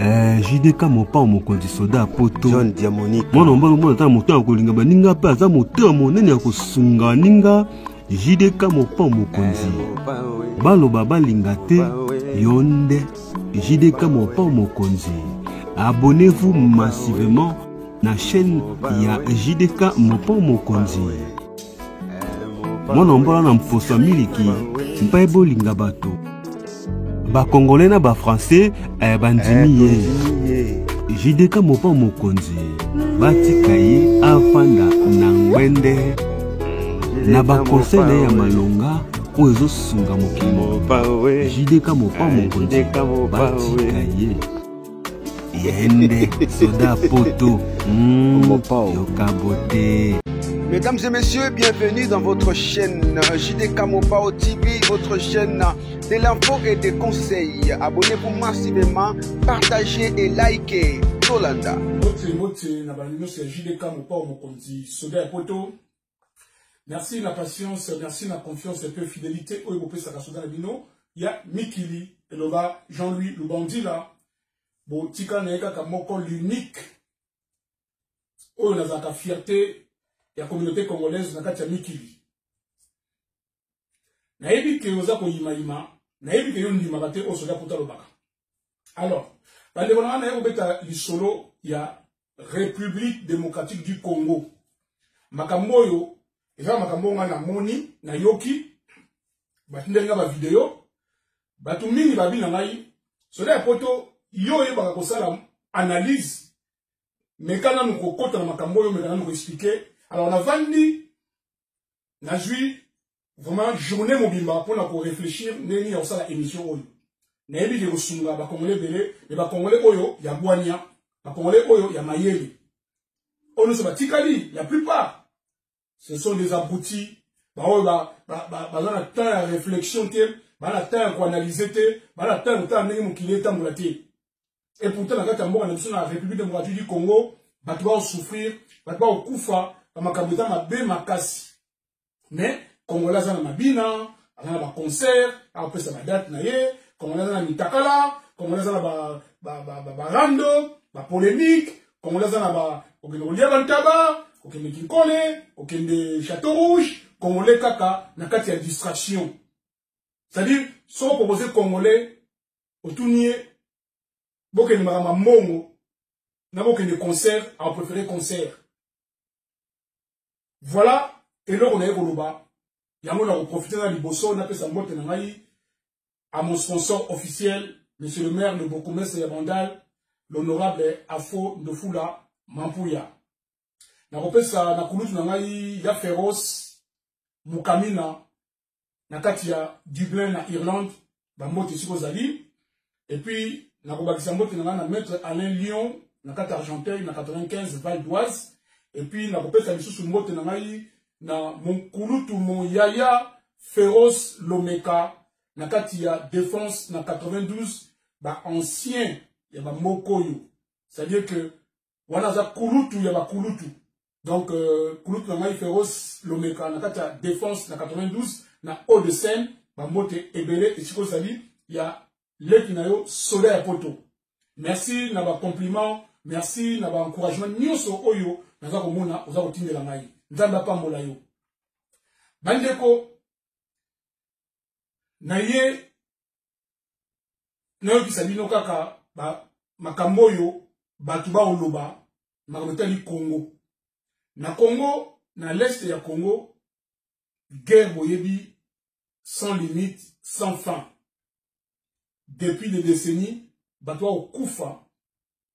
JDK mopa mokonzi soda poto John Diamonique mwana mbalo mwana ta moto akolinga baninga pe aza moto monene akosunga ninga JDK mopa mokonzi baloba balinga te yonde JDK mopa mokonzi. Abonnez-vous massivement na chaîne ya JDK mopa mokonzi. Mwana mbalo na mposa miliki mpa ebolinga bato ba congolais na ba français bandimi ye JDK mopa mokonzi batika ye afanda na ngwende na ba conseil na ya malonga ozo sunga mokili JDK mopa mokonzi batika ye yende soda poto yokabote. Mesdames et messieurs, bienvenue dans votre chaîne JDK Mopao TV, votre chaîne de l'info et des conseils. Abonnez-vous massivement, partagez et likez. Tolanda. Merci la patience, merci la confiance et peu fidélité. Il y a Mikili et Loba, Jean-Louis, le bandit là. Bon, tika naeka kamoko l'unique. Oh, on a la fierté. La communauté congolaise na kati ya Mikili. Naebi ke oza ko yima naebi ke yondima bate o soda puta lobaka. Alors, bande bona na yeko beta lisolo ya République démocratique du Congo. Makambo yo eza makambo nga na moni na yoki batindenga ba video batu mingi babi na ngai soda ya poto yo ye baka kosala analyse mekana nuko kota na makambo yo mekana nuko expliquer. Alors, on a vendu, on a joué vraiment journée mobimba pour réfléchir, n'est-ce pas la émission oyo. N'est-ce pas que sunga, ba congolais belé, mais ba congolais oyo, ya boania, ba congolais oyo, ya mayeli. On ne se bat tikali, la plupart, ce sont des abrutis, ba oyo, ba la temps à réflexion, ba la temps à analyser, ba la temps à mener mon kilé, tant moulate. Et pourtant, la la République démocratique du Congo, ba tu vas souffrir, ba tu vas koufa, makambuta mabe makasi mais congolais na mabina ana ba concert apesa ba date na ye congolais na mitakala congolais na ba rando ba polémique congolais na ba okende olia bantaba okende kinkole okende château rouge congolais kaka na kati ya distraction, c'est-à-dire so proposer congolais otunie bokende makama mongo na bokende concert a préféré concert. Voilà, et là on est au Loba. Yango na profiter na liboso na pesa mbote na ngai à mon sponsor officiel, monsieur le maire de Bokomès et Bandal, l'honorable Afo Ndofula Mampuya. Na kopesa na kulutu na ngai ya Féroce Mukamina na kati ya Dublin na Irlande, ba mbote siko zali. Et puis na kobakisa mbote na ngai na maître Alain Lyon na kati Argenteuil na 95 Val d'Oise. Et puis, na kopesa lisusu mbote na ngai na mon kulutu mon yaya Féroce Lomeka na kati ya défense na 92 ba ancien ya ba mokoyo. C'est-à-dire que wana za kulutu ya ba kulutu. Donc kulutu na ngai Féroce Lomeka na kati ya défense na 92 na Haut-de-Seine ba mbote ebele et siko sali ya leki na yo soda ya poto. Merci na ba compliment, merci na ba encouragement nyonso oyo naza komona oza kotindela ngai nzambe apambola yo bandeko na ye nayokisa bino kaka makambo oyo bato baoloba makambo etali Congo na Congo na l'est ya Congo guerre boyebi sans limite sans fin depuis des décennies bato baokufa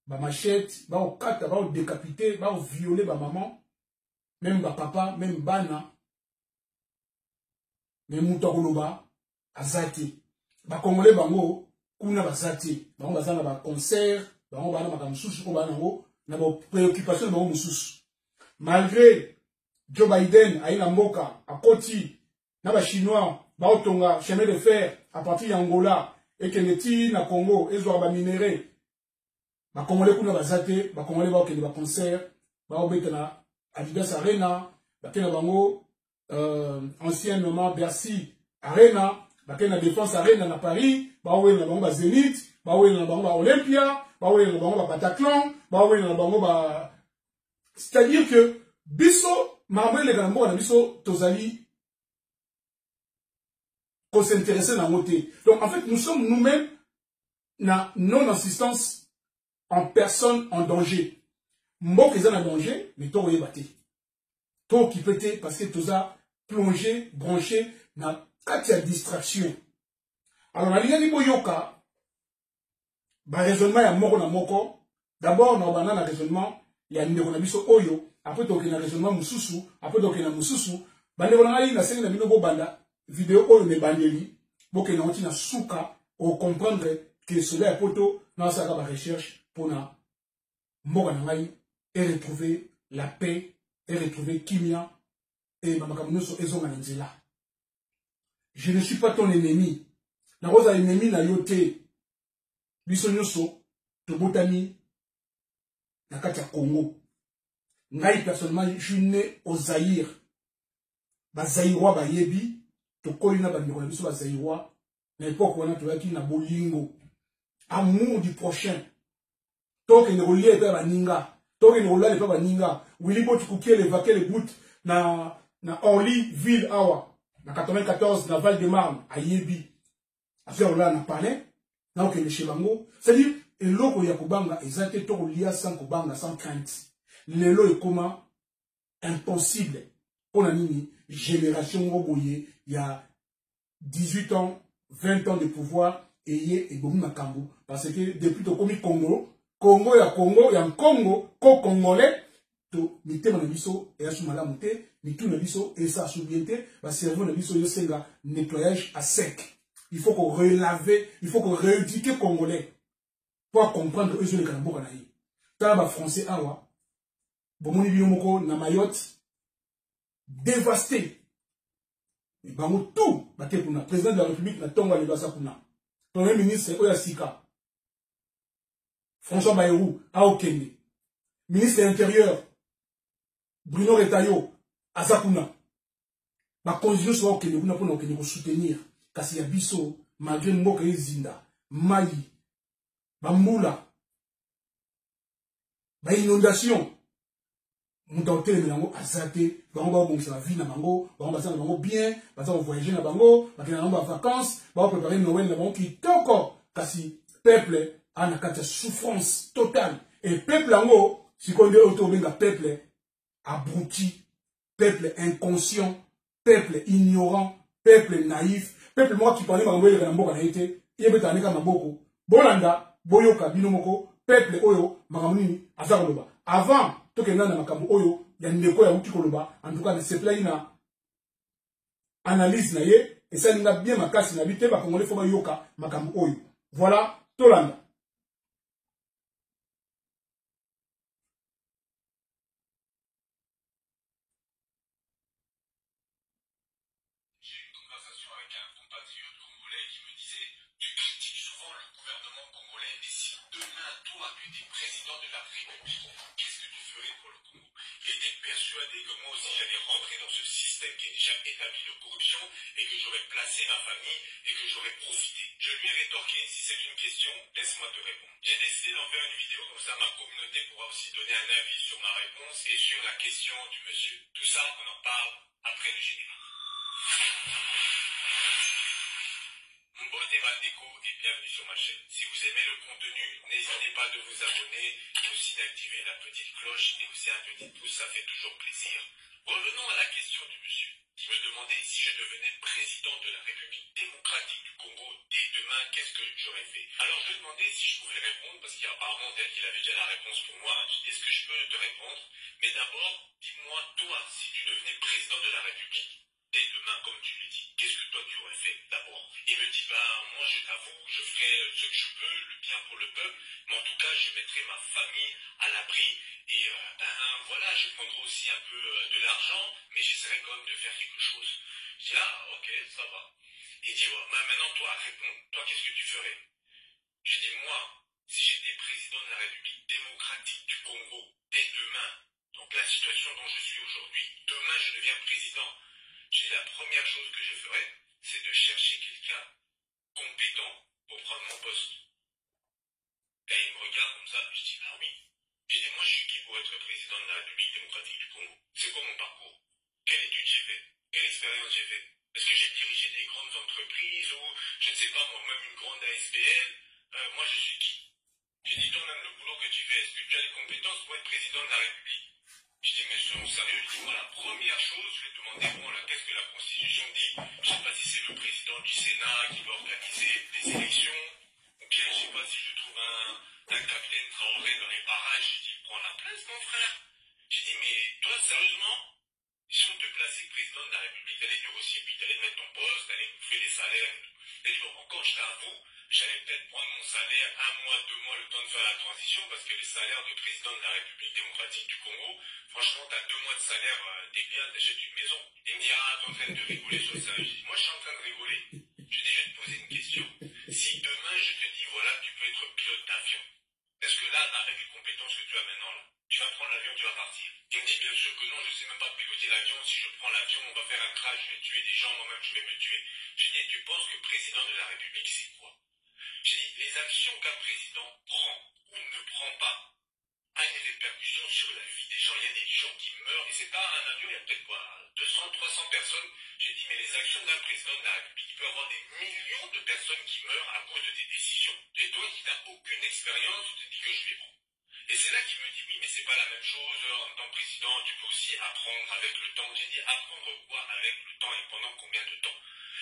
ba machette, ba okata, ba décapité, ba violer ba maman, même ba papa, même bana, même mutokoloba, azati. Ba congolais bango, kuna bazati. Bango bazana ba concert, bango bana makamsusu ko bana ngo, na ba préoccupation bango mususu. Malgré Joe Biden aina mboka, akoti, na ba chinois, ba otonga chemin de fer à partir d'Angola, et keneti na Congo, ezwa ba minéraux. Ba congolais kuna bazate, ba congolais ba okende ba concert, ba obeta na Adidas Arena, ba kena bango anciennement Bercy Arena, ba kena Défense Arena na Paris, ba owe na bango ba Zénith, Olympia, Bataclan, c'est-à-dire que biso, les gambo, biso, tozali, qu'on s'intéressait dans côté. Donc en fait, nous sommes nous-mêmes na non-assistance en personne en danger. Mbok est en danger, mais toi, vous battu. Toi qui peut être parce que tu as plongé, branché dans quatre distractions. Alors, la ligne de Boyoka, le raisonnement est moko na moko. D'abord, on a un raisonnement, il y a un raisonnement oyo, après, tu as un raisonnement mususu, après, tu as un mususu. Bande on a une scène de banda, vidéo oyo ne bandeli, boke na onti na souka, au comprendre que cela est poto, dans sa recherche pour na moko na ngai, et retrouver la paix, et retrouver Kimia, et Mamakamunoso Ezonga Nzela. Je ne suis pas ton ennemi. Na rosa ennemi na yote. Bisonyoso, Tobotani, na Katia Congo. Ngai personnellement, je suis né au Zaïre. Ba Zaïrois ba yebi, Tokoyi na bandeko na biso ba Zaïrois. Na époque wana toyaki na bolingo. Amour du prochain. Toke ne relié pe ba ninga. Toke ne relié pe ba ninga. Willy Botukukie l'évacuer les bouts na Orly ville awa. Na 94 na Val-de-Marne à Yebi. Affaire là na palais. Na okende chez bango. C'est-à-dire eloko ya kobanga ezate to lia sans kobanga sans crainte. Lelo est comment impossible. On a nini génération oboye il y a 18 ans, 20 ans de pouvoir et bomu makambo parce que depuis to komi Congo ya Congo ko congolais to mitema na biso et asumala muté mitu na biso et ça soubienté ba cerveau na biso yo senga nettoyage à sec. Il faut qu'on relave, il faut qu'on rééduque congolais pour comprendre eux les kanamboka na yi. Tala ba français awa bomoni biomoko na Mayotte dévasté. Bango tout baté kuna président de la République na tonga le basa kuna. Premier ministre Oya Sika. François Bayrou a Okende. Ministre de l'Intérieur Bruno Retailleau Azakuna. Ma condition soit Okende kuna pour nous soutenir. Kasi ya biso malgré mboka ezinda, mai, bambula, ba inondation. Muta hotel melango azate, bango ba bongisa la vie na bango, bango ba sana bango bien, ba za voyager na bango, ba kena bango ba vacances, ba préparer Noël na bango ki toko. Kasi peuple a na kati souffrance totale et peuple ango sikonde auto benga peuple abruti, peuple inconscient, peuple ignorant, peuple naïf. Peuple moi qui parlait mangwele kana mboka na été yebeta neka maboko bolanda boyoka binomoko peuple oyo makamuni azakoloba avant tokenda na makambo oyo ya ndeko ya uti koloba en tout cas c'est là ina analyse na ye et ça linga bien makasi na bité ba congolais fo ba yoka makambo oyo voilà tolanda. Président de la République, qu'est-ce que tu ferais pour le Congo? Il était persuadé que moi aussi j'allais rentrer dans ce système qui est déjà établi de corruption et que j'aurais placé ma famille et que j'aurais profité. Je lui ai rétorqué, si c'est une question, laisse-moi te répondre. J'ai décidé d'en faire une vidéo, comme ça ma communauté pourra aussi donner un avis sur ma réponse et sur la question du monsieur. Tout ça, on en parle après le générique. Mbonne Bandeko et bienvenue sur ma chaîne. Si vous aimez le contenu, n'hésitez pas de vous abonner et aussi d'activer la petite cloche et aussi un petit pouce, ça fait toujours plaisir. Revenons à la question du monsieur qui me demandait si je devenais président de la République démocratique du Congo dès demain, qu'est-ce que j'aurais fait? Alors je lui ai demandé si je pouvais répondre parce qu'apparemment peut-être qu'il avait déjà la réponse pour moi. Je dis est-ce que je peux te répondre? Mais d'abord, dis-moi toi, si tu devenais président de la République dès demain, comme tu le dis, qu'est-ce que toi tu aurais fait d'abord? Il me dit, moi je t'avoue, je ferai ce que je peux, le bien pour le peuple, mais en tout cas je mettrai ma famille à l'abri et voilà, je prendrai aussi un peu de l'argent, mais j'essaierai quand même de faire quelque chose. Je dis, ok, ça va. Il dit, maintenant toi, réponds, toi qu'est-ce que tu ferais? Je dis, moi, si j'étais président de la République démocratique du Congo dès demain, donc la situation dont je suis aujourd'hui, demain je deviens président. J'ai la première chose que je ferais, c'est de chercher quelqu'un compétent pour prendre mon poste. Et il me regarde comme ça, je dis, ah oui. J'ai dit, moi je suis qui pour être président de la République démocratique du Congo? C'est quoi mon parcours? Quelle étude j'ai fait? Quelle expérience j'ai fait? Est-ce que j'ai dirigé des grandes entreprises ou, je ne sais pas moi, même une grande ASBL? Moi je suis qui? J'ai dit, toi même le boulot que tu fais, est-ce que tu as les compétences pour être président de la République? Je dis, mais soyons sérieux, je dis, moi la première chose, je vais demander, bon là, qu'est-ce que la Constitution dit? Je ne sais pas si c'est le président du Sénat qui va organiser des élections, ou bien je ne sais pas si je trouve un capitaine Traoré dans les barrages, je dis, prends la place mon frère. J'ai dit, mais toi sérieusement, si on te plaçait président de la République, t'allais dire aussi, puis t'allais mettre ton poste, t'allais bouffer les salaires. Et dit, bon, encore je t'avoue, j'allais peut-être prendre mon salaire 1 mois, 2 mois, le temps de faire la transition, parce que les salaires de président de la République démocratique du Congo, franchement, t'as 2 mois de salaire, t'es bien, t'achètes une maison. Il me dit, ah, t'es en train de rigoler sur ça. Je dis, moi, je suis en train de rigoler. Je dis, je vais te poser une question. Si demain, je te dis, voilà, tu peux être pilote d'avion, est-ce que là, avec les compétences que tu as maintenant, là, tu vas prendre l'avion, tu vas partir? Il me dit, bien sûr que non, je ne sais même pas piloter l'avion. Si je prends l'avion, on va faire un crash, je vais tuer des gens, moi-même, je vais me tuer. J'ai dit, tu penses que président de la République, c'est quoi? J'ai dit, les actions qu'un président prend ou ne prend pas a une répercussion sur la vie des gens. Il y a des gens qui meurent, et c'est pas un avion, il y a peut-être quoi, 200, 300 personnes. J'ai dit, mais les actions d'un président de la République, il peut y avoir des millions de personnes qui meurent à cause de tes décisions. Et toi, qui n'as aucune expérience, tu te dis que je les prends. Et c'est là qu'il me dit, oui, mais c'est pas la même chose, en tant que président, tu peux aussi apprendre avec le temps. J'ai dit, apprendre quoi avec le temps et pendant combien de temps?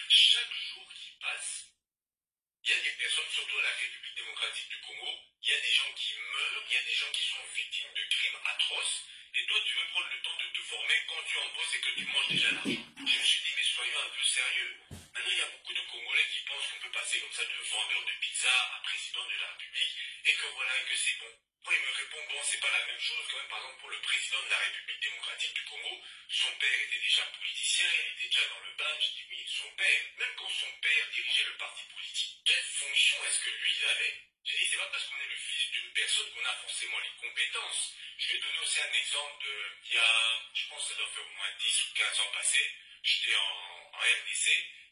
Chaque jour qui passe, il y a des personnes, surtout à la République démocratique du Congo, il y a des gens qui meurent, il y a des gens qui sont victimes de crimes atroces, et toi tu veux prendre le temps de te former quand tu en bosses et que tu manges déjà l'argent. Je me suis dit, mais soyons un peu sérieux. Maintenant, il y a beaucoup de Congolais qui pensent qu'on peut passer comme ça de vendeur de pizza à président de la République, et que voilà, et que c'est bon. Moi, il me répond, bon, c'est pas la même chose quand même, par exemple, pour le président de la République démocratique du Congo, son père était déjà politicien, il était déjà dans le bain. Je dis, oui, son père, même quand son père dirigeait le parti politique, quelle fonction est-ce que lui, il avait? J'ai dit, c'est pas parce qu'on est le fils d'une personne qu'on a forcément les compétences. Je vais donner aussi un exemple il y a, je pense que ça doit faire au moins 10 ou 15 ans passés, j'étais en RDC,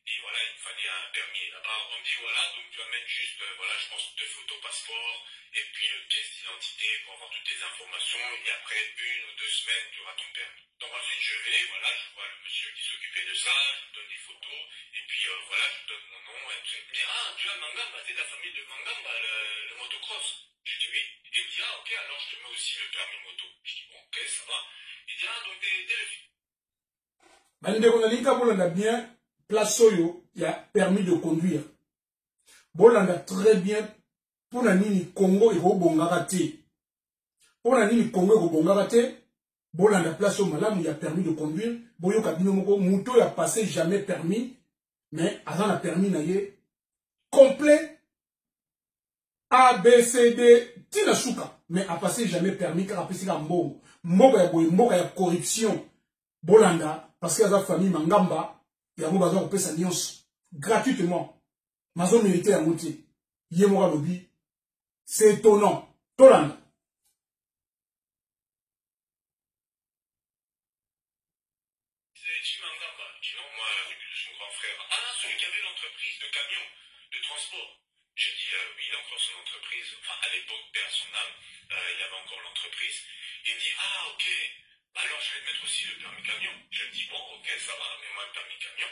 et voilà, il me fallait un permis. Là-bas, on me dit, voilà, donc tu vas mettre juste, voilà, je pense 2 photos passeport, et puis une pièce d'identité pour avoir toutes tes informations, et après 1 ou 2 semaines, tu auras ton permis. Donc ensuite, je vais, voilà, je vois le monsieur qui s'occupait de ça, je lui donne des photos, et puis voilà, je lui donne mon nom, et puis il me dit, ah, tu as Mangamba, t'es de la famille de Mangamba, le motocross. Je dis oui. Il me dit, ah, ok, alors je te mets aussi le permis moto. Je dis, bon, ok, ça va. Il dit, ah, donc t'es le fils. Bandeko na linka bolanda bien place oyo ya permis de conduire. Bolanda très bien pour na nini Congo eko bongaka te. Pour na nini Congo eko bongaka te. Bolanda place oyo malamu ya permis de conduire. Boyo kabino moko muto ya passé jamais permis mais avant la permis na ye complet A B C D tina suka mais a passé jamais permis car a passé ka mbongo. Mboka ya corruption. Bolanda parce que la famille Mangamba, il y a un bazar qui pesa nyonso gratuitement. Mazo mérité à moitié. Yemora lobby. C'est étonnant. Tolanda. C'est Mangamba. Non, moi, de son grand frère. Ah, celui qui avait l'entreprise de camion, de transport. J'ai dit, oui, il a encore son entreprise. Enfin, à l'époque, père son âme, il avait encore l'entreprise. Il me dit, ah, ok. Alors, je vais mettre aussi le permis camion. Je me dis, bon, ok, ça va, mais moi, le permis camion.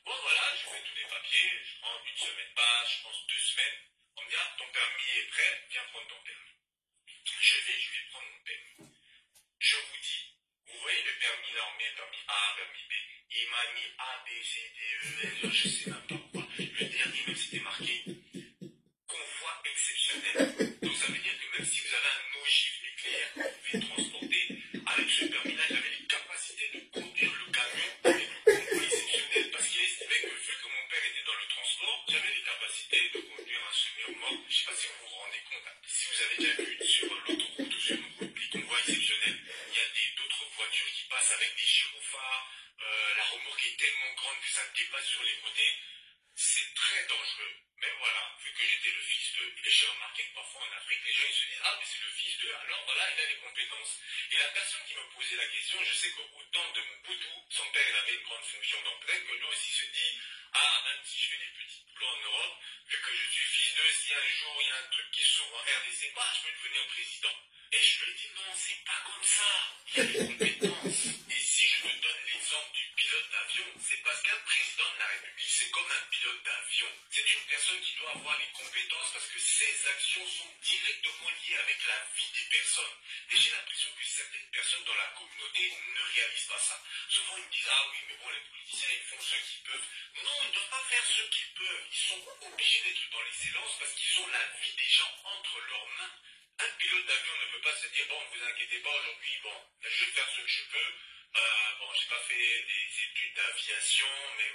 Bon, voilà, je fais tous les papiers. Je prends 1 semaine pas, je pense 2 semaines. On me dit, ah, ton permis est prêt, viens prendre ton permis. Je vais prendre mon permis. Je vous dis, vous voyez le permis là, on met permis A, permis B. Il m'a mis A, B, C, D, E, F, je sais même pas pourquoi. Le dernier, même, c'était marqué convoi exceptionnel. Donc, ça veut dire que même si vous avez un ogive nucléaire, vous pouvez transporter. Avec ce permis-là, j'avais les capacités de conduire le camion avec le convoi exceptionnel. Parce qu'il estimait que vu que mon père était dans le transport, j'avais les capacités de conduire un semi-remorque. Je ne sais pas si vous vous rendez compte. Si vous avez déjà vu sur l'autoroute ou sur une route les convois exceptionnels, il y a d'autres voitures qui passent avec des gyrophares. La remorque est tellement grande que ça dépasse sur les côtés. c'est très dangereux. Mais voilà, vu que j'étais le fils d'eux, et j'ai remarqué que parfois en Afrique, les gens ils se disent, ah mais c'est le fils d'eux, alors voilà, il a les compétences. Et la personne qui me posait la question, je sais qu'au temps de Mobutu, son père il avait une grande fonction, donc peut-être que lui aussi se dit, ah même si je fais des petits boulots en Europe, vu que je suis fils d'eux, si un jour il y a un truc qui s'ouvre en RDC, bah je peux devenir président. Et je lui ai dit, non, c'est pas comme ça, il y a des compétences. Et si je te donne l'exemple du pilote d'avion, c'est parce qu'un président de la République, c'est comme un pilote d'avion. C'est une personne qui doit avoir les compétences parce que ses actions sont directement liées avec la vie des personnes. Et j'ai l'impression que certaines personnes dans la communauté ne réalisent pas ça. Souvent ils me disent, ah oui, mais bon, les politiciens, ils font ce qu'ils peuvent. Non, ils ne doivent pas faire ce qu'ils peuvent. Ils sont obligés d'être dans l'excellence parce qu'ils ont la vie des gens entre leurs mains. Un pilote d'avion ne peut pas se dire, bon, ne vous inquiétez pas, aujourd'hui, bon, je vais faire ce que je peux. Bon, j'ai pas fait des études d'aviation, mais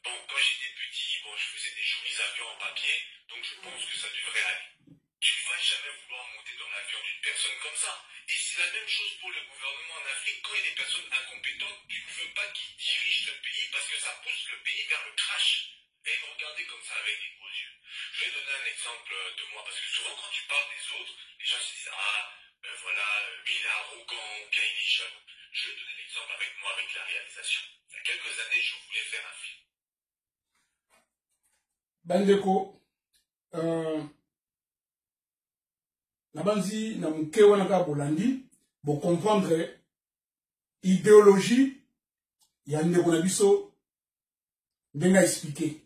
bon, quand j'étais petit, bon, je faisais des jolis avions en papier, donc je pense que ça devrait aller. Tu ne vas jamais vouloir monter dans l'avion d'une personne comme ça. Et c'est la même chose pour le gouvernement en Afrique. Quand il y a des personnes incompétentes, tu ne veux pas qu'ils dirigent le pays parce que ça pousse le pays vers le crash. Et regardez comme ça avec des gros yeux. Je vais donner un exemple de moi, parce que souvent quand tu parles des autres, les gens se disent, ah, ben voilà, lui il est arrogant, bien il est jeune. Je vais donner l'exemple avec moi, avec la réalisation. Il y a quelques années, je voulais faire un film. Bandeko, na banzi na muke wana ka bolandi, bon comprendre idéologie ya ndeko na biso ndenga expliquer.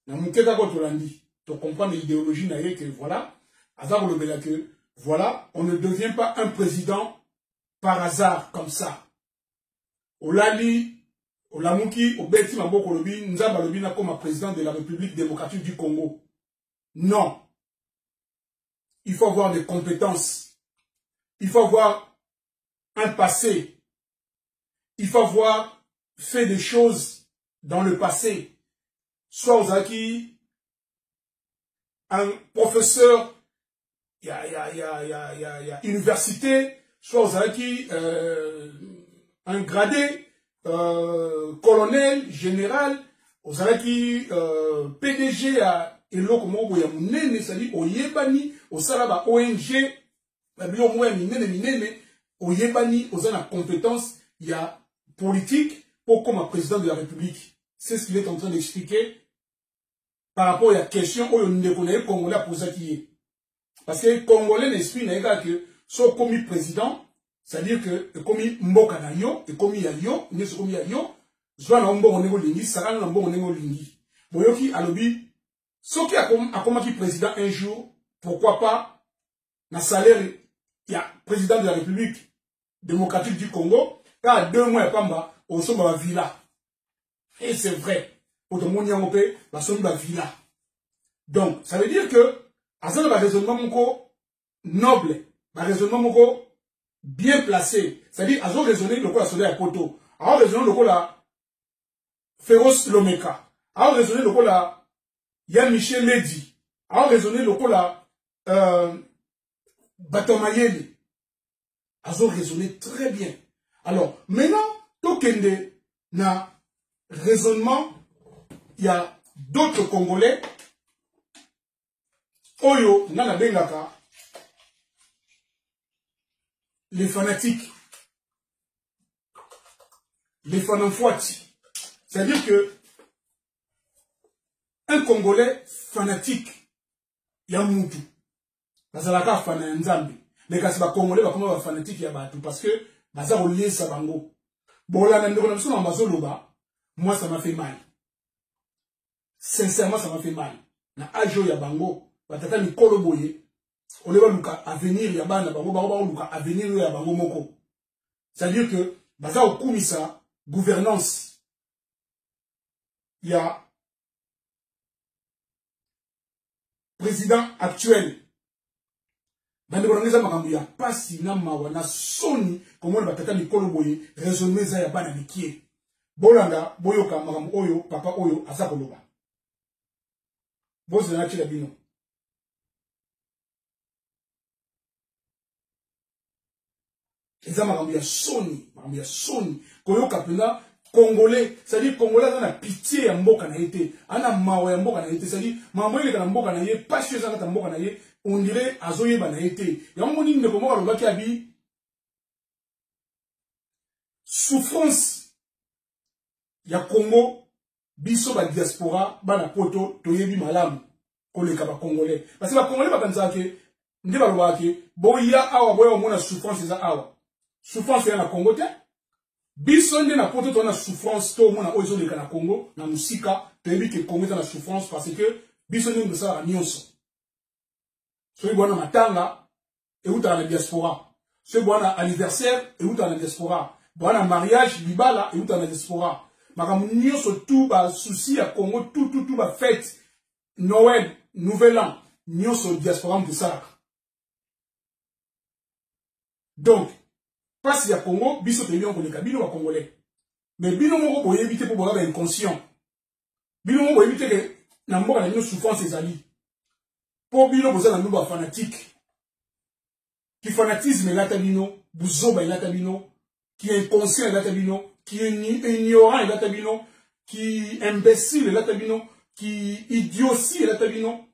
Na muke ka ko tolandi, to comprendre l'idéologie na ye que voilà, azar le bela que voilà, on ne devient pas un président par hasard comme ça. Olali Olamuki obeti maboko lobi nzamba lobi na comme président de la République démocratique du Congo. Non. Il faut avoir des compétences. Il faut avoir un passé. Il faut avoir fait des choses dans le passé. Soit aux acquis, un professeur, il y a université, soit aux acquis, un gradé, colonel, général, aux acquis, PDG à eloko moko ya munene sali oyebani osala ba ONG ba bio mwa minene oyebani ozana compétence ya politique pour comme président de la République. C'est ce qu'il est en train d'expliquer par rapport à la question oyo ndeko na Congolais posa qui est. Parce que Congolais l'esprit na que so comme président, c'est-à-dire que comme mboka na yo et comme ya yo, ne so comme ya yo, zwa na mbongo nego lingi, sara na mbongo nego lingi. Boyoki alobi ce qui a comme président un jour, pourquoi pas, na salaire, il y a président de la République démocratique du Congo, car 2 mois, pamba, au sommet de villa. Et c'est vrai, pour tout le monde, il y a sommet de villa. Donc, ça veut dire que, à ce moment, raisonnement noble, un raisonnement bien placé, c'est-à-dire, à ce raisonner, le coup, la soleil à poto, à raisonner, le coup, la féroce lomeka, à raisonner, le coup, la il y a Michel Ledi, a raisonné le coup là, Batomayeli, a raisonné très bien. Alors, maintenant, Tokende, na raisonnement, il y a d'autres Congolais, Oyo, Nana Bengaka, les fanatiques, les fananfouati. C'est-à-dire que, un Congolais fanatique, Yamoutou. Bazalaka fana nzambi. Mais quand c'est pas Congolais, comment fanatique Yabatou? Parce que, baza relié sabango. Bon, là, moi, ça m'a fait mal. Sincèrement, ça m'a fait mal. Na ajo Yabango, batata ni koloboye. Oleba luka avenir Yabana, bango luka avenir Yabango moko. C'est-à-dire que, baza okumisa, gouvernance. Il y a président actuel. Bandebonangeza makambo ya pasi na mawa na soni comme on batata mikolo boye raisonner za ya bana mikie. Bolanda boyoka makambo oyo papa oyo aza koloba. Bozo na chila bino. Eza makambo ya soni koyoka pena Congolais, c'est-à-dire Congolais on a pitié ya mboka na été, on a mawa ya mboka na été, c'est-à-dire maman il est dans mboka na yé, pas chez ça dans mboka na yé, on dirait azoye ba na été. Ya mon ni ne komo ba ki abi souffrance ya Congo biso ba diaspora ba na poto toyebi malamu koleka ba Congolais. Parce que ba Congolais ba kanza ke ndi ba loba ke boya awa boya mona souffrance za awa. Souffrance ya na Congo te. Biso nde na poto to na souffrance to mona ozo leka na Congo na musika toyebi ke Congo ta na souffrance parce que biso nde ndo sa nyonso. So bwana matanga e uta na diaspora. So bwana anniversaire e uta na diaspora. Bwana mariage libala e uta na diaspora. Makambo nyonso tout ba souci ya Congo tout ba fête Noël, Nouvel An, nyonso diaspora mbusalaka. Donc parce ya Congo biso te yon koleka bino ba Congolais. Mais bino moko boye éviter pour boya ba inconscient. Bino moko boye éviter que na mboka na bino souffrance ezali. Pour bino boza na nuba fanatique. Qui fanatisme est bino, buzoba est bino, qui est inconscient est bino, qui est ignorant est bino, qui est imbécile est bino, qui idiotie est bino,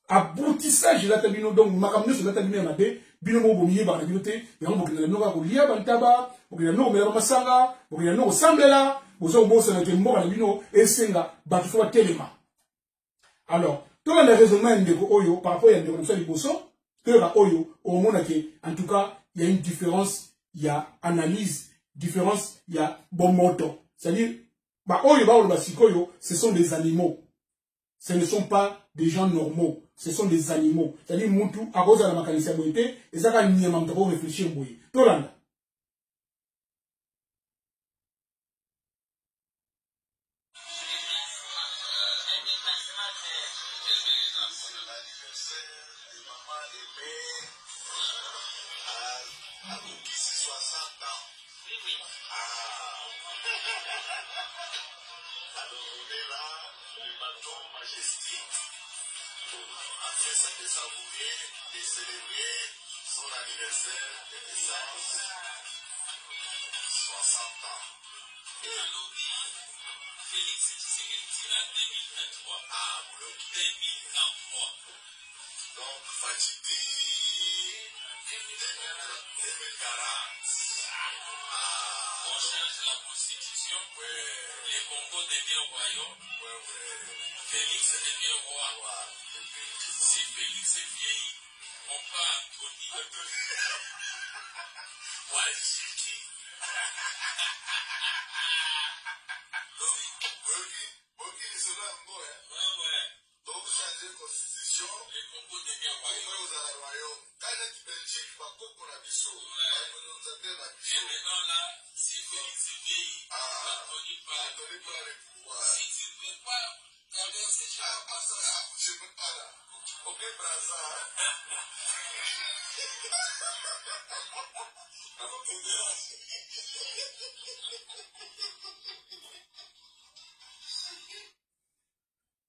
aboutissage est bino, donc makamne sur est bino mabe, bino mo bomiye ba na bino te, yango bokina no ka kolia bantaba, bokina no mela masanga, bokina no sambela, bozo bosa na tembo na bino esenga ba fo telema. Alors, tout le raisonnement ndeko oyo par rapport à ndeko na liboso, oyo, au monde que, en tout cas, il y a une différence, il y a analyse, différence, il y a bon montant. C'est-à-dire, ce sont des animaux. Ce ne sont pas des gens normaux. Ce sont des animaux. C'est-à-dire, Moutou, à cause de la mécanicien, et ça, quand il y a un peu réfléchir, tout le monde.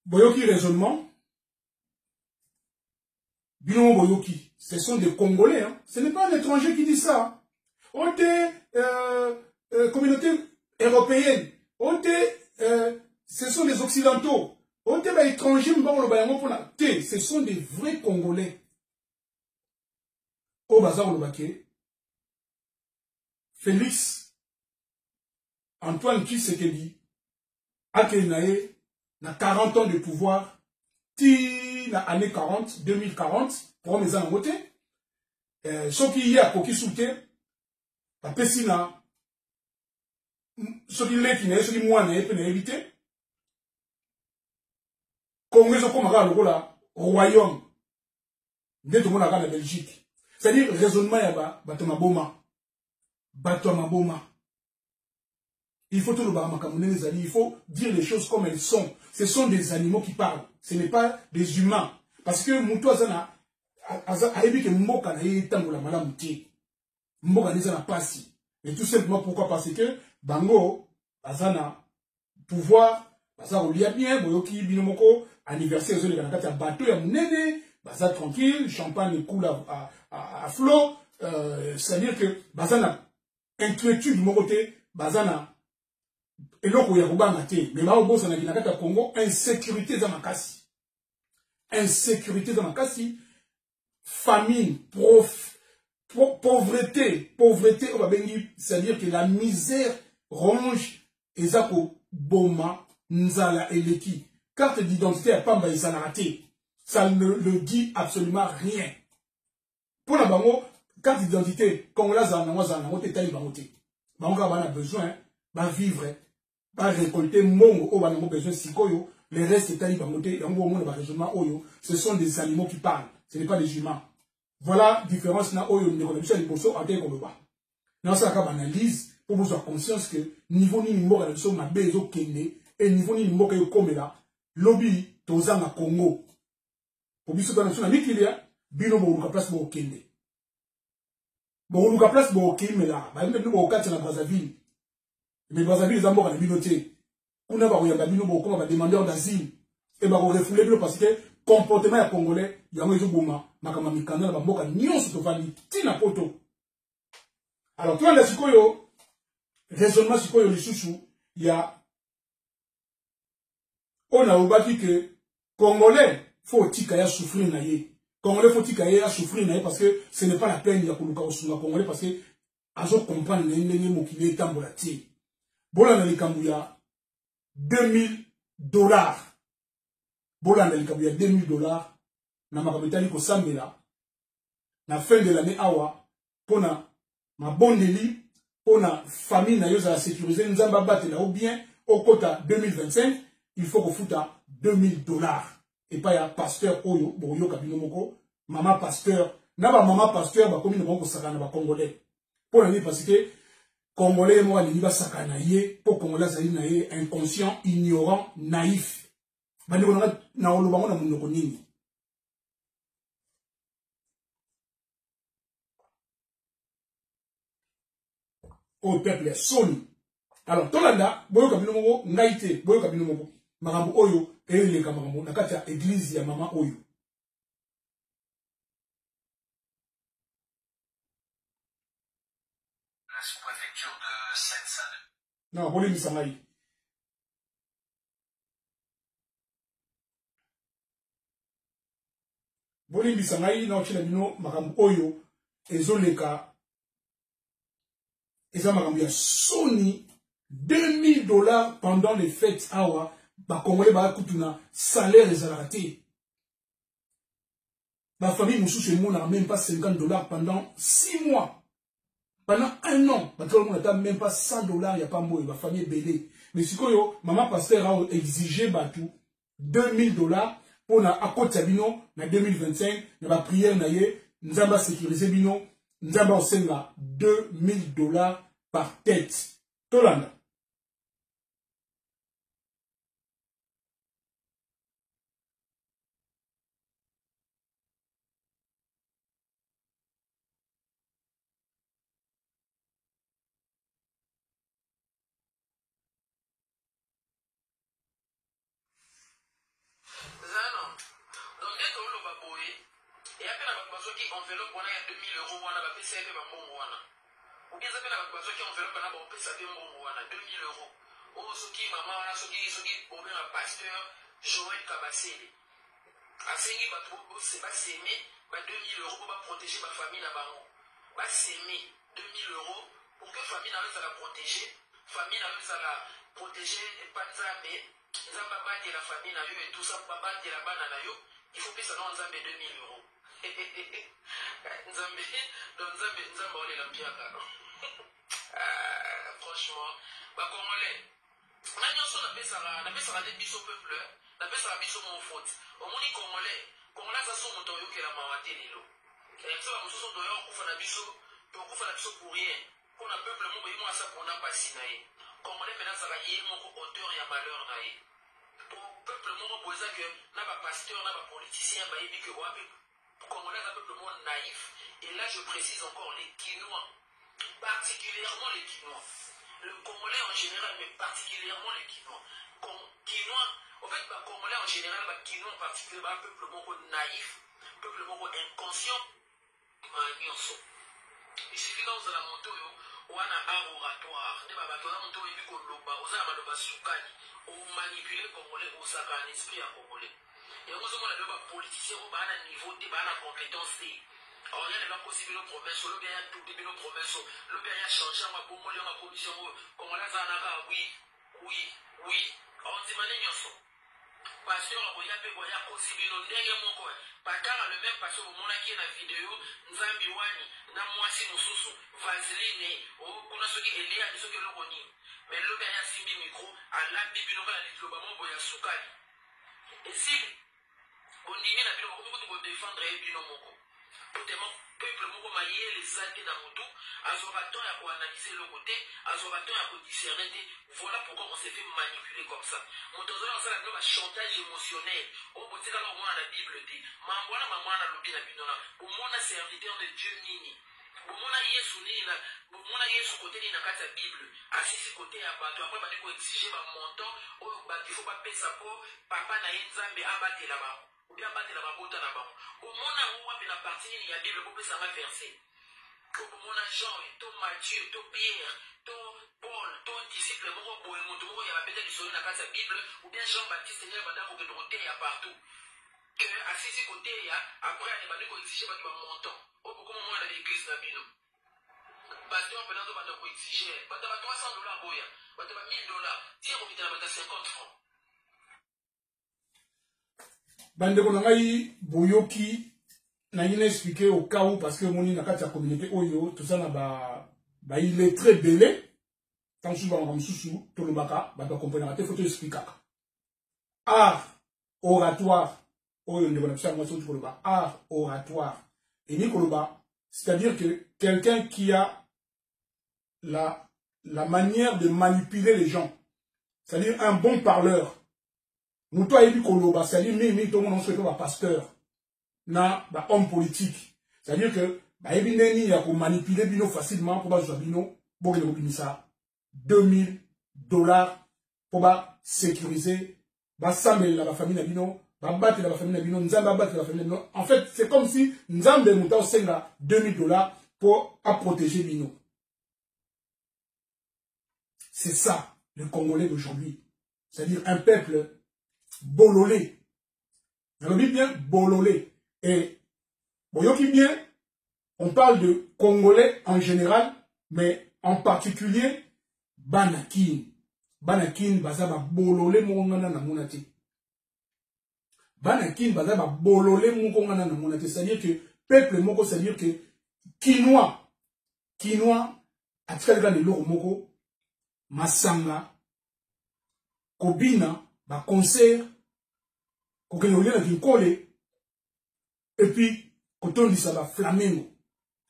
Boyoki raisonnement, Binon Boyoki, ce sont des Congolais, hein. Ce n'est pas un étranger qui dit ça. On est communauté européenne, ce sont des Occidentaux, on est étrangers, ce sont des vrais Congolais. Au bazar Lobake, Félix Antoine Tshisekedi, Akenae, na 40 ans de pouvoir, ti na année 40, 2040, pour mes ans en côté, ce qui y a coquille sous terre, la pessina, ce qui l'est qui n'est, ce qui moi n'est, peut éviter. Congrès comme là, royaume, dès tout le monde a la Belgique. C'est-à-dire, raisonnement yaba, batoma boma. Il faut tout le baramakamouné, il faut dire les choses comme elles sont. Ce sont des animaux qui parlent. Ce n'est pas des humains. Parce que Moutou Azana a évi que Mboka na yetangola malamuti. Mboka n'a pas si. Et tout simplement pourquoi? Parce que Bango Azana pouvoir, Baza olia bien, Boyoki Binomoko, anniversaire zone de Kanakati, bateau ya munene, Baza tranquille, champagne coule à flot. C'est-à-dire que Bazana inquiétude de mon côté, Bazana eloko ya kobanga te mais baobosa na kina kati ya Congo insécurité za makasi famine pauvreté on va bengi c'est-à-dire que la misère ronge ezako boma nzala eleki carte d'identité ya pamba ezalaka te ça ne le dit absolument rien pour la bango carte d'identité congolais za nango te tali bango te bango ka bana besoin ba vivre ba récolter mbongo o bana besoin sikoyo les restes tali bango te yango monde ba régionnement oyo ce sont des animaux qui parlent ce n'est pas des humains voilà différence na oyo ndeko na biso liboso ate ko loba na ça ka analyse pour vous avoir conscience que niveau ni mboka na biso mabe ezo kende et niveau ni mboka yo komela lobby tozanga Congo pour biso dans na mikilia bino bo luka place bo kende bo luka place bo kimela ba nde bo kati na Brazzaville mais Brazzaville za mboka na bino te kuna ba koyamba bino bo koma ba demandeur d'asile et ba ko refouler bino parce que comportement ya congolais yango ezo boma makama mikanda na mboka nyonso tovandi tina poto alors toi la sikoyo raisonnement sikoyo lisusu ya on a obaki que congolais faut tika ya souffrir na ye congolais faut tika ya souffrir na ye parce que ce n'est pas la peine ya koluka osunga congolais parce que azo comprendre ndenge mokili tambola ti bola na likambu ya $2000 bola na likambu ya $2000 na makambo ko sambela na fin de l'année awa pona mabondeli pona famille na yo za sécuriser nzamba batela ou bien au kota 2025 il faut que futa $2000 et pas ya pasteur oyo boyo kabino moko mama pasteur na ba mama pasteur ba komi na bango sakana ba congolais pona ni parce que congolais mo ali ba sakana ye po congolais zali na ye inconscient ignorant naïf bandi ko na oloba ngona munoko nini au peuple soni alors tolanda boyo kabino moko ngaite boyo kabino moko makambo oyo eleka makambo na kati ya église ya mama oyo la sous-préfecture de Seine-Saint-Denis. non boli misangai boli misangai na ochina bino makambo oyo ezoleka eza makambo ya soni $2000 pendant les fêtes awa ba congolais ba kutuna salaire ezalaka te ba famille mususu emona même pas $50 pendant 6 mois pendant 1 an ba tolo mona même pas $100 ya pas moyo ba famille belé mais sikoyo mama pasteur a exigé batu $2000 pour na akota bino na 2025 na ba prière na ye nzamba sécuriser bino nzamba osenga $2000 par tête tolanda enveloppe wana ya €2000 wana bapesa ye mpe bambongo wana obieza mpe na bato bazoki enveloppe wana bapesa mpe mbongo wana €2000 oyo soki mama wana soki obenga pasteur Joël Kabasele asengi bato baseme ba €2000 mpo baprotege bafamille na bango baseme €2000 pour que famille nayo ezala protege famille nayo ezala protege epa nzambe nzambe abatela famille nayo etusa babatela bana na yo il faut pesa na nzambe €2000 Nzambe olela mpiaka franchement bacongolais na nyonso napesaka nde biso peuple napesaka biso mon faute omoni congolais aza so moto oyokela mawa te lelo biso bamosusu toya kokufa na biso pour rien mpona peuple moko ye moko asa mpona pasi na ye congolais mpena azala ye moko auteur ya malheur na ye peuple moko boeza ke na bapasteur na bapoliticien bayebi ke wape congolais un peuple moins naïf. Et là, je précise encore les Guinois, particulièrement les Guinois. Le Congolais en général, mais particulièrement les Guinois. Guinois, en fait, les Congolais en général, les Guinois en particulier, un peuple moins naïf, un peuple moins inconscient. Il suffit quand vous allez monter wana art oratoire nde babato wana moto oyebi koloba oza na maloba sukani omanipule congolais osaka na esprit ya congolais yango ozomona lelo bapoliticien oyo baa na niveau te baa na compétence te or ya lelo akosi bino promese lobi aya double bino promese lobi aya change yango abongoli yango akomisi yango congolais aza naka oui ondima nde nyonso pasteur akoya mpe boya akosi bino ndenge moko batanga le même pasteur omonaki ye na video nzambi wani na mwasi mosusu vaseline kuna soki eliani soki eloko nini me lobi aya asimbi mikro alambi bino kala liloba moko ya sukali esili bondimi na bino bakomi kuti kodefendre ye bino moko potema peuple moko mayele eza te na motu azwaka temps ya koanalyse eloko te azwaka temps ya kodiscerne te voilà pourquoi on se fait manipuler comme ça moto azali kosala bino bachantage émotionnel oyo botikala komona na bible te mambo wana mamwana alobi na bino na bomona serviteur de dieu nini bomona yesu nini na bomona yesu kote nini na kati ya bible asisi kote ya bato apres bandi koexige bamontant oyo bato ifo bapesa po papa na ye nzambe abatela bango obi abatela babota na bango bomona yango wapi na parti nini ya bible kopesanga verse komona Jean to Matthieu to Pierre to Paul to disciple moko boye moto moko ya bapeta lisolo na kati ya bible ou bien Jean Baptiste nde banda kokende koteya partout que asisi koteya après ane bandi koexige bato bamontant oyo bokoma mwana na l'église na bino pasteur mpena to bato koexige bato ba $300 boya bato ba $1000 tia komita na bato 50 francs bandeko na ngai boyoki na yina expliquer au cas où parce que moni na kati ya communauté oyo tout ça na ba il est très belé tant sous ba ngam to le baka ba comprendre te photo expliquer art oratoire oyo ndeko na pisa moi to le ba art oratoire et ni koloba c'est-à-dire que quelqu'un qui a la manière de manipuler les gens, c'est-à-dire un bon parleur. Nous toi et koloba, c'est-à-dire mais tout le monde souhaite un pasteur. Na ba homme politique, c'est-à-dire que ba ebineni ya ko manipuler bino facilement pour ba bino bo ke ça $2000 pour ba sécuriser ba samel la famille na bino ba battre la famille na bino nzamba battre la famille na. En fait, c'est comme si nzambe muta senga $2000 pour à protéger bino. C'est ça le Congolais d'aujourd'hui, c'est-à-dire un peuple bololé. Vous avez bien bololé. Et, voyons-qui bien, on parle de Congolais en général, mais en particulier, Banakin. Banakin, bazaba bololé mongana na monate. Banakin, bazaba bololé mongana na monate. C'est-à-dire que, peuple moko, c'est-à-dire que, Kinois, atika de l'oro moko, Masanga, Kobina, ba concert, Kokenolé na Kinkole, et puis, quand on dit ça va Flamengo,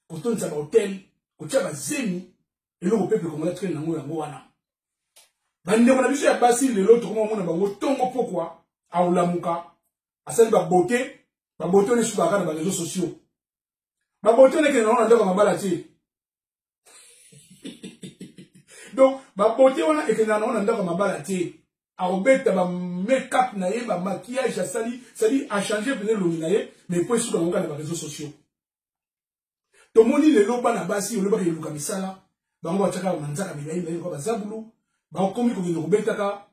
quand on dit ça va hôtel, quand on va Zemi, et là, au peuple congolais traîne dans le Moana. Bande on a vu ça passer le l'autre moment on a vu tongo pourquoi à Olamuka, à celle de beauté, la beauté on est sur les réseaux sociaux. La beauté on est que on a dans ma balade. Donc, la beauté on a que on a dans ma balade. A obet ba make-up nae ba maquillage a sali a changé venir luminaye mais pour sur dans les réseaux sociaux. To moni le loba na basi le loba ke luka misala ba ngo chaka manzaka bilayi ba ko ba zabulu ba komi ko ngino betaka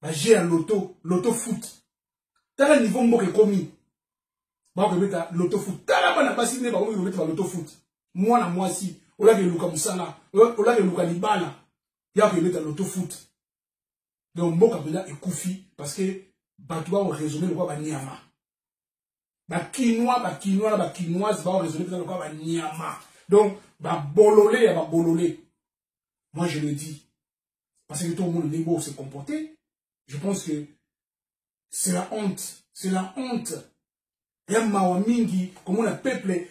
ba jé loto foot. Tala niveau mboke komi ba ko beta loto foot. Tala ba na basi ne ba ko beta loto foot. Moi na moi si ola ke luka musala ola ke luka libala ya ko beta loto foot. Donc, Mboka Bela est koufi parce que Batoua va raisonner le quoi va Niama. Ba Kinois, ba Kinoise va raisonner le quoi va Niama. Donc, ba bololé. Moi, je le dis. Parce que tout le monde est beau se comporter. Je pense que c'est la honte. C'est la honte. Il y a Mawamingi, comme on a peuple,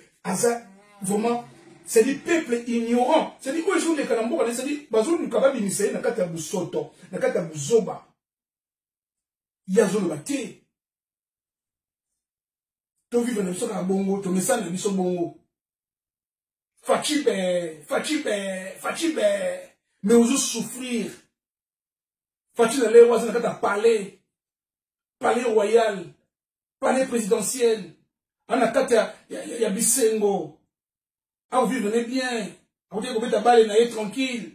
vraiment. C'est des peuples ignorants. C'est des gens qui ont des c'est des gens qui ont des gens qui ont des soto, qui ont des zoba. Il y a des gens qui ont des gens qui ont bongo, qui ont des gens qui ont bongo. Fachibe. Mais on souffrir. Fachibe, les rois, c'est un palais royal, palais présidentiel. On a Bisengo. Ah, vous vivez bien. Akote kobeta bale na ye tranquille.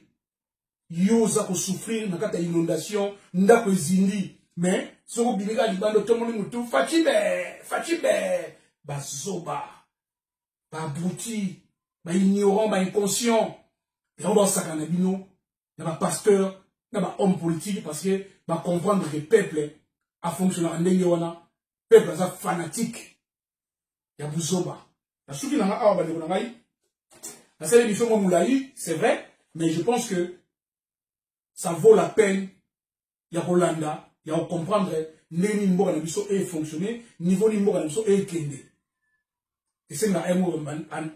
Yo za ko souffrir na kata inondation, ndako ezindi. Mais soko bimika libando tomoni mutu Fachibe bazoba ba abruti ba ignorant ba inconscient et on va sakana bino na ba pasteur na ba homme politique parce que ba comprendre que peuple a fonctionné en ndenge wana peuple ça fanatique ya buzoba na souki na awa ba ndeko na ngai na cette émission mo moulayi c'est vrai mais je pense que ça vaut la peine ya Rolanda ya comprendre ndeni mboka na biso e fonctionner niveau ni mboka na biso e kende et c'est na emo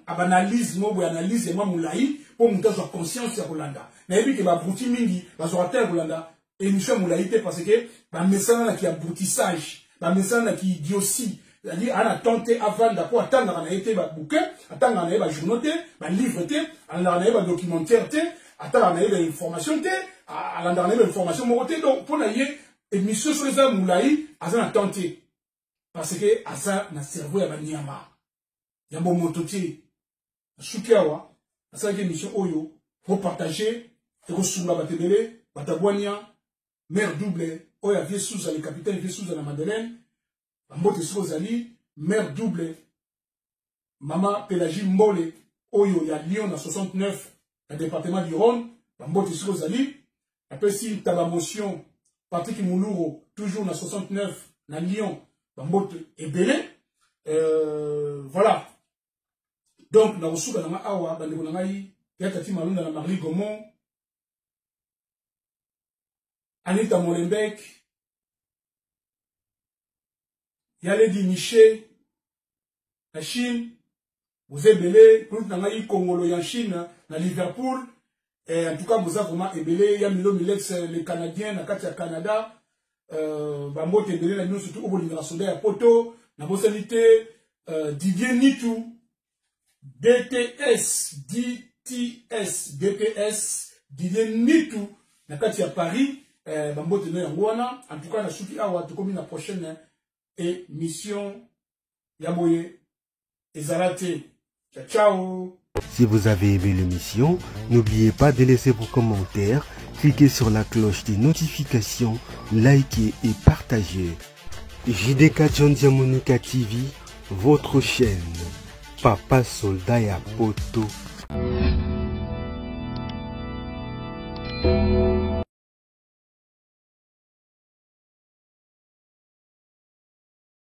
analyse mo boy analyse moi moulayi pour monter sa conscience ya Rolanda na yebi ke ba bruti mingi ba zo atteindre Rolanda émission moulayi te parce que ba message na ki abrutissage ba message na ki idiotie c'est-à-dire on a tenté avant d'avoir attendre na été ba bouquin attendre na ba journaux te ba livre te na ba documentaire te attendre na ba information te à la dernière information mo te donc pour na yé émission sur les hommes moulayi azan tenté parce que azan na cerveau ya banyama ya bon mototier sukiawa ça que émission oyo faut partager et ko sunga batebele batabwania mère double oya vie sous le capitaine vie sous la Madeleine mbote sozali mère double mama Pélagie Mbole oyo ya Lyon na 69 le département du Rhône mbote sozali après si taba motion Patrick Moulouro, toujours dans 69, dans Lyon, dans Mbote et Belé. Voilà. Donc, dans le sous, dans la Awa, dans le Bonangaï, il y a Tati Malou dans la Marly Gaumont, Anita Molenbeek, il y a Lady Miché, la Chine, vous êtes Belé, pour nous, dans Congolo, en Chine, dans Liverpool. Et en tout cas, vous avez vraiment ébélé, il y a Milo Milex, les Canadiens, dans le Canada, Bambo Tébélé, la surtout au Bolivie, à Poto, la possibilité, Didier Nitou, DTS, Didier Nitou, dans le Paris, Bambo Tébélé, en tout cas, la souki awa, tout comme la prochaine émission, Yaboye, Ezalate, ciao, ciao. Si vous avez aimé l'émission, n'oubliez pas de laisser vos commentaires, cliquez sur la cloche des notifications, likez et partagez. JDK John Diamonica TV, votre chaîne. Papa Soldat ya Poto.